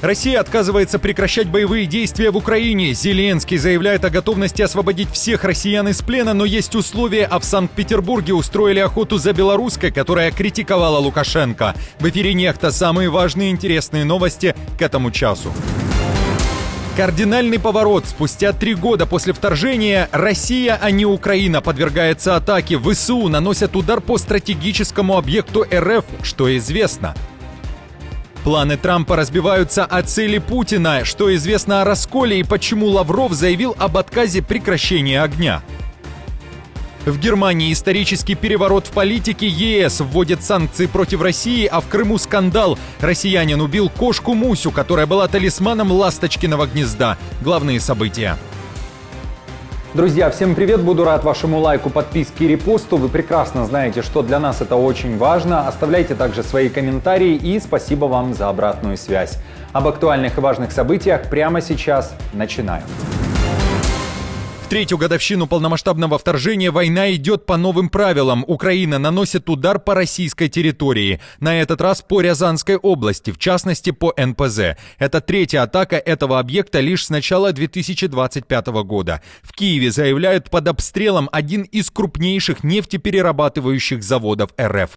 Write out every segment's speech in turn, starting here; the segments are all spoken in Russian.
Россия отказывается прекращать боевые действия в Украине. Зеленский заявляет о готовности освободить всех россиян из плена, но есть условия, а в Санкт-Петербурге устроили охоту за белорусской, которая критиковала Лукашенко. В эфире «Нехта» самые важные и интересные новости к этому часу. Кардинальный поворот. Спустя 3 года после вторжения Россия, а не Украина, подвергается атаке. ВСУ наносят удар по стратегическому объекту РФ, что известно. Планы Трампа разбиваются о цели Путина, что известно о расколе и почему Лавров заявил об отказе прекращения огня. В Германии исторический переворот в политике. ЕС вводит санкции против России, а в Крыму скандал. Россиянин убил кошку Мусю, которая была талисманом ласточкиного гнезда. Главные события. Друзья, всем привет! Буду рад вашему лайку, подписке и репосту. Вы прекрасно знаете, что для нас это очень важно. Оставляйте также свои комментарии и спасибо вам за обратную связь. Об актуальных и важных событиях прямо сейчас начинаем. В третью годовщину полномасштабного вторжения война идет по новым правилам. Украина наносит удар по российской территории. На этот раз по Рязанской области, в частности по НПЗ. Это третья атака этого объекта лишь с начала 2025 года. В Киеве заявляют, под обстрелом один из крупнейших нефтеперерабатывающих заводов РФ.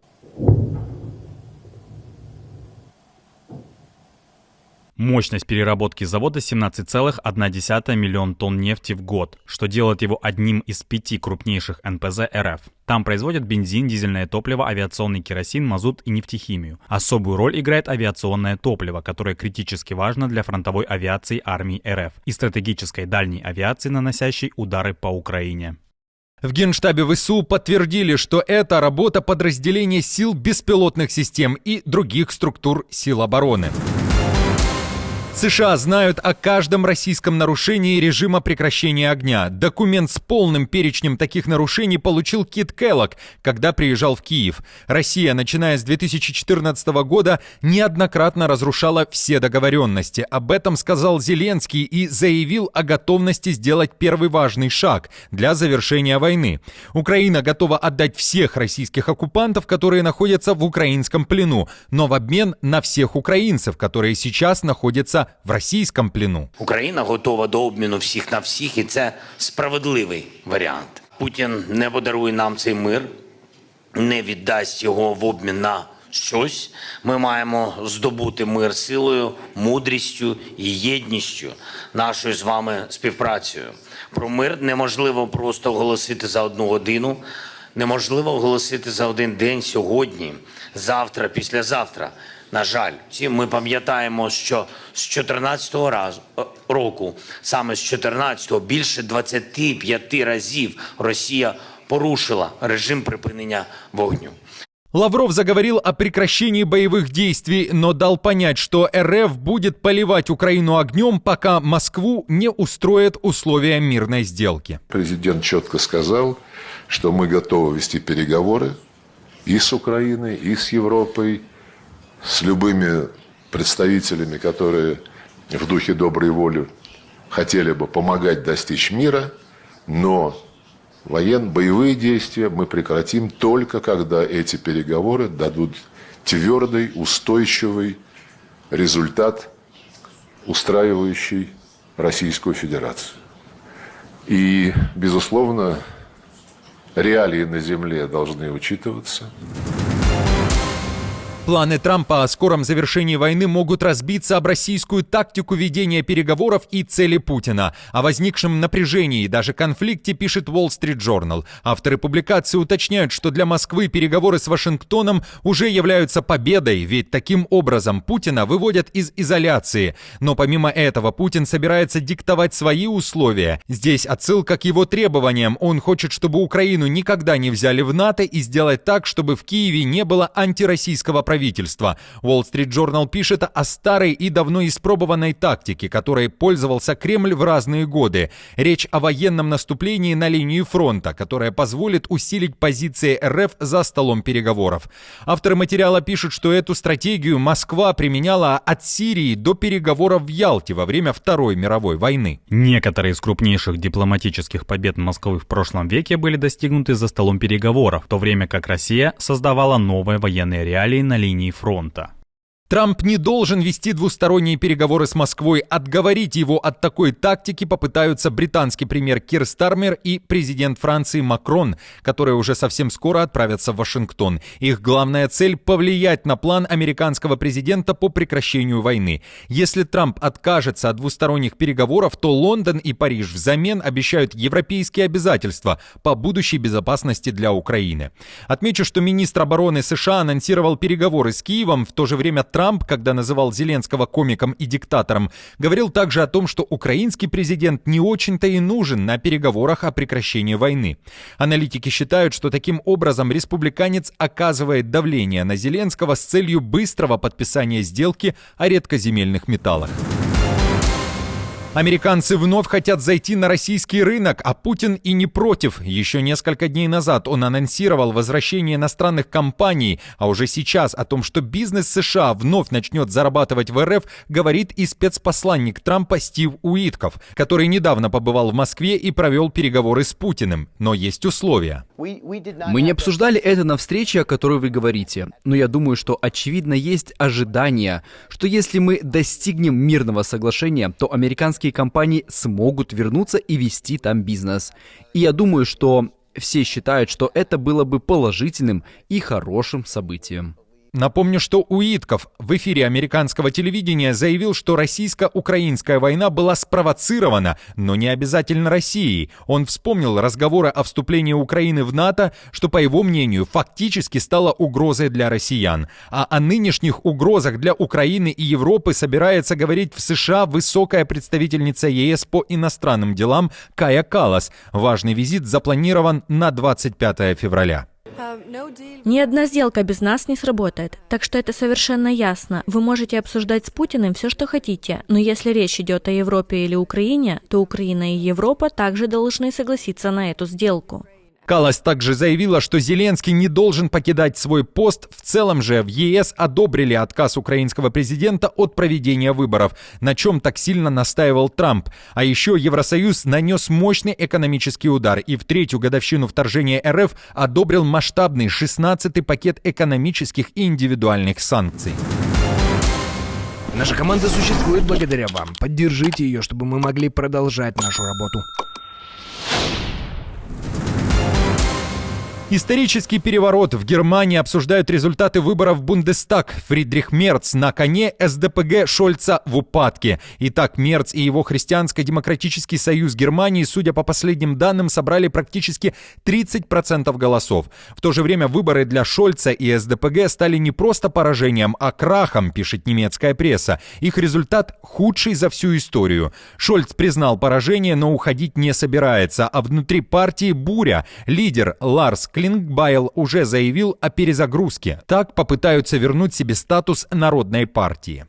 Мощность переработки завода 17,1 миллион тонн нефти в год, что делает его одним из 5 крупнейших НПЗ РФ. Там производят бензин, дизельное топливо, авиационный керосин, мазут и нефтехимию. Особую роль играет авиационное топливо, которое критически важно для фронтовой авиации армии РФ и стратегической дальней авиации, наносящей удары по Украине. В Генштабе ВСУ подтвердили, что это работа подразделения сил беспилотных систем и других структур сил обороны. США знают о каждом российском нарушении режима прекращения огня. Документ с полным перечнем таких нарушений получил Кит Келлог, когда приезжал в Киев. Россия, начиная с 2014 года, неоднократно разрушала все договоренности. Об этом сказал Зеленский и заявил о готовности сделать первый важный шаг для завершения войны. Украина готова отдать всех российских оккупантов, которые находятся в украинском плену, но в обмен на всех украинцев, которые сейчас находятся в російському плену. Україна готова до обміну всіх на всіх, і це справедливий варіант. Путін не подарує нам цей мир, не віддасть його в обмін на щось. Ми маємо здобути мир силою, мудрістю і єдністю, нашою з вами співпрацею. Про мир неможливо просто оголосити за 1 годину, неможливо оголосити за 1 день сьогодні, завтра, післязавтра. На жаль, ми пам'ятаємо, що з 2014 року, саме з 2014-го, більше 25 разів Росія порушила режим припинення вогню. Лавров заговорил о прекращении боевых действий, но дал понять, что РФ будет поливать Украину огнем, пока Москву не устроят условия мирной сделки. Президент четко сказал, что мы готовы вести переговоры и с Украиной, и с Европой, с любыми представителями, которые в духе доброй воли хотели бы помогать достичь мира, но боевые действия мы прекратим только когда эти переговоры дадут твердый, устойчивый результат, устраивающий Российскую Федерацию. И, безусловно, реалии на земле должны учитываться. Планы Трампа о скором завершении войны могут разбиться об российскую тактику ведения переговоров и цели Путина. О возникшем напряжении и даже конфликте пишет Wall Street Journal. Авторы публикации уточняют, что для Москвы переговоры с Вашингтоном уже являются победой, ведь таким образом Путина выводят из изоляции. Но помимо этого Путин собирается диктовать свои условия. Здесь отсылка к его требованиям. Он хочет, чтобы Украину никогда не взяли в НАТО и сделать так, чтобы в Киеве не было антироссийского правительства. Wall Street Journal пишет о старой и давно испробованной тактике, которой пользовался Кремль в разные годы. Речь о военном наступлении на линии фронта, которое позволит усилить позиции РФ за столом переговоров. Авторы материала пишут, что эту стратегию Москва применяла от Сирии до переговоров в Ялте во время Второй мировой войны. Некоторые из крупнейших дипломатических побед Москвы в прошлом веке были достигнуты за столом переговоров, в то время как Россия создавала новые военные реалии на линии фронта. Трамп не должен вести двусторонние переговоры с Москвой. Отговорить его от такой тактики попытаются британский премьер Кир Стармер и президент Франции Макрон, которые уже совсем скоро отправятся в Вашингтон. Их главная цель – повлиять на план американского президента по прекращению войны. Если Трамп откажется от двусторонних переговоров, то Лондон и Париж взамен обещают европейские обязательства по будущей безопасности для Украины. Отмечу, что министр обороны США анонсировал переговоры с Киевом, в то же время Трамп, когда называл Зеленского комиком и диктатором, говорил также о том, что украинский президент не очень-то и нужен на переговорах о прекращении войны. Аналитики считают, что таким образом республиканец оказывает давление на Зеленского с целью быстрого подписания сделки о редкоземельных металлах. Американцы вновь хотят зайти на российский рынок, а Путин и не против. Еще несколько дней назад он анонсировал возвращение иностранных компаний, а уже сейчас о том, что бизнес США вновь начнет зарабатывать в РФ, говорит и спецпосланник Трампа Стив Уитков, который недавно побывал в Москве и провел переговоры с Путиным. Но есть условия. Мы не обсуждали это на встрече, о которой вы говорите, но я думаю, что очевидно есть ожидание, что если мы достигнем мирного соглашения, то американские компании смогут вернуться и вести там бизнес. И я думаю, что все считают, что это было бы положительным и хорошим событием. Напомню, что Уитков в эфире американского телевидения заявил, что российско-украинская война была спровоцирована, но не обязательно Россией. Он вспомнил разговоры о вступлении Украины в НАТО, что, по его мнению, фактически стало угрозой для россиян. А о нынешних угрозах для Украины и Европы собирается говорить в США высокая представительница ЕС по иностранным делам Кая Каллас. Важный визит запланирован на 25 февраля. Ни одна сделка без нас не сработает, так что это совершенно ясно. Вы можете обсуждать с Путиным все, что хотите, но если речь идет о Европе или Украине, то Украина и Европа также должны согласиться на эту сделку. Каллас также заявила, что Зеленский не должен покидать свой пост. В целом же в ЕС одобрили отказ украинского президента от проведения выборов, на чем так сильно настаивал Трамп. А еще Евросоюз нанес мощный экономический удар и в третью годовщину вторжения РФ одобрил масштабный 16-й пакет экономических и индивидуальных санкций. Наша команда существует благодаря вам. Поддержите ее, чтобы мы могли продолжать нашу работу. Исторический переворот. В Германии обсуждают результаты выборов в Бундестаг. Фридрих Мерц на коне, СДПГ Шольца в упадке. Итак, Мерц и его Христианско-демократический союз Германии, судя по последним данным, собрали практически 30% голосов. В то же время выборы для Шольца и СДПГ стали не просто поражением, а крахом, пишет немецкая пресса. Их результат худший за всю историю. Шольц признал поражение, но уходить не собирается, а внутри партии буря. Лидер Ларс Клингбайл уже заявил о перезагрузке. Так попытаются вернуть себе статус народной партии.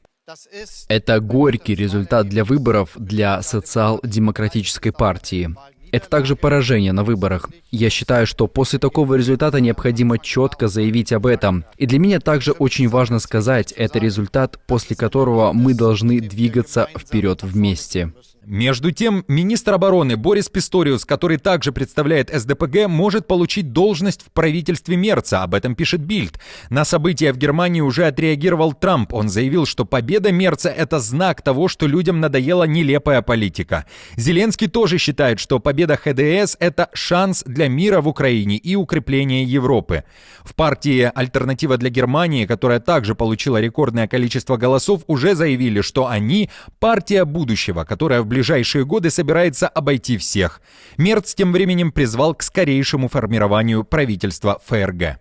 Это горький результат для выборов для социал-демократической партии. Это также поражение на выборах. Я считаю, что после такого результата необходимо четко заявить об этом. И для меня также очень важно сказать, это результат, после которого мы должны двигаться вперед вместе. Между тем, министр обороны Борис Писториус, который также представляет СДПГ, может получить должность в правительстве Мерца. Об этом пишет Бильд. На события в Германии уже отреагировал Трамп. Он заявил, что победа Мерца – это знак того, что людям надоела нелепая политика. Зеленский тоже считает, что победа ХДС – это шанс для мира в Украине и укрепления Европы. В партии «Альтернатива для Германии», которая также получила рекордное количество голосов, уже заявили, что они – партия будущего, которая в ближайшие годы собирается обойти всех. Мерц тем временем призвал к скорейшему формированию правительства ФРГ.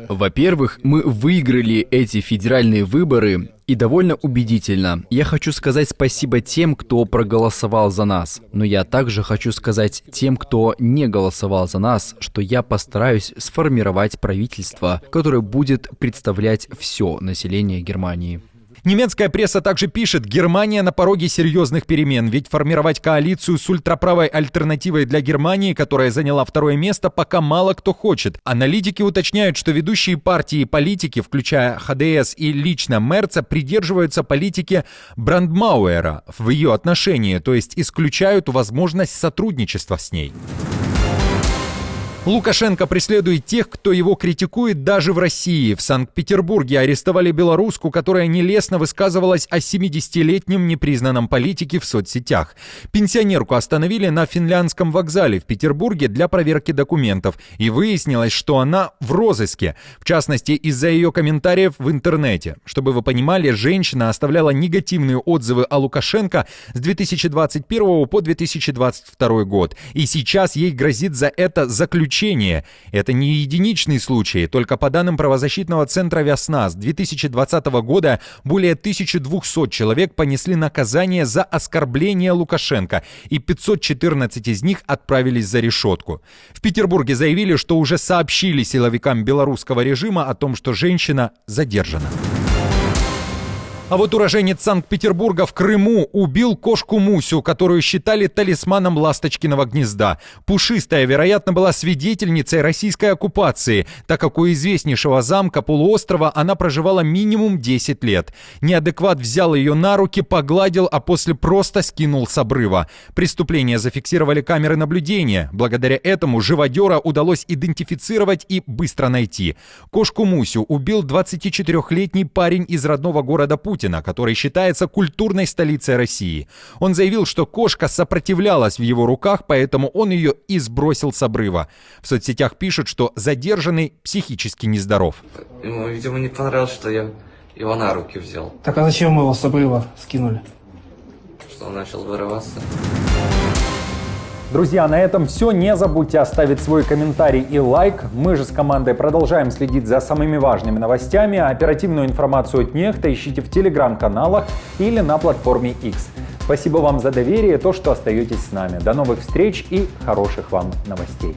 Во-первых, мы выиграли эти федеральные выборы и довольно убедительно. Я хочу сказать спасибо тем, кто проголосовал за нас. Но я также хочу сказать тем, кто не голосовал за нас, что я постараюсь сформировать правительство, которое будет представлять все население Германии. Немецкая пресса также пишет, Германия на пороге серьезных перемен, ведь формировать коалицию с ультраправой альтернативой для Германии, которая заняла второе место, пока мало кто хочет. Аналитики уточняют, что ведущие партии и политики, включая ХДС и лично Мерца, придерживаются политики Брандмауэра в ее отношении, то есть исключают возможность сотрудничества с ней. Лукашенко преследует тех, кто его критикует даже в России. В Санкт-Петербурге арестовали белоруску, которая нелестно высказывалась о 70-летнем непризнанном политике в соцсетях. Пенсионерку остановили на Финляндском вокзале в Петербурге для проверки документов. И выяснилось, что она в розыске. В частности, из-за ее комментариев в интернете. Чтобы вы понимали, женщина оставляла негативные отзывы о Лукашенко с 2021 по 2022 год. И сейчас ей грозит за это заключение. Это не единичный случай. Только по данным правозащитного центра «Весна» с 2020 года более 1200 человек понесли наказание за оскорбление Лукашенко, и 514 из них отправились за решетку. В Петербурге заявили, что уже сообщили силовикам белорусского режима о том, что женщина задержана. А вот уроженец Санкт-Петербурга в Крыму убил кошку Мусю, которую считали талисманом ласточкиного гнезда. Пушистая, вероятно, была свидетельницей российской оккупации, так как у известнейшего замка полуострова она проживала минимум 10 лет. Неадекват взял ее на руки, погладил, а после просто скинул с обрыва. Преступление зафиксировали камеры наблюдения. Благодаря этому живодера удалось идентифицировать и быстро найти. Кошку Мусю убил 24-летний парень из родного города Путина, который считается культурной столицей России. Он заявил, что кошка сопротивлялась в его руках, поэтому он ее и сбросил с обрыва. В соцсетях пишут, что задержанный психически нездоров. Ему, видимо, не понравилось, что я его на руки взял. Так а зачем мы его с обрыва скинули? Что он начал вырываться. Друзья, на этом все. Не забудьте оставить свой комментарий и лайк. Мы же с командой продолжаем следить за самыми важными новостями. Оперативную информацию от Нехта ищите в телеграм-каналах или на платформе X. Спасибо вам за доверие и то, что остаетесь с нами. До новых встреч и хороших вам новостей.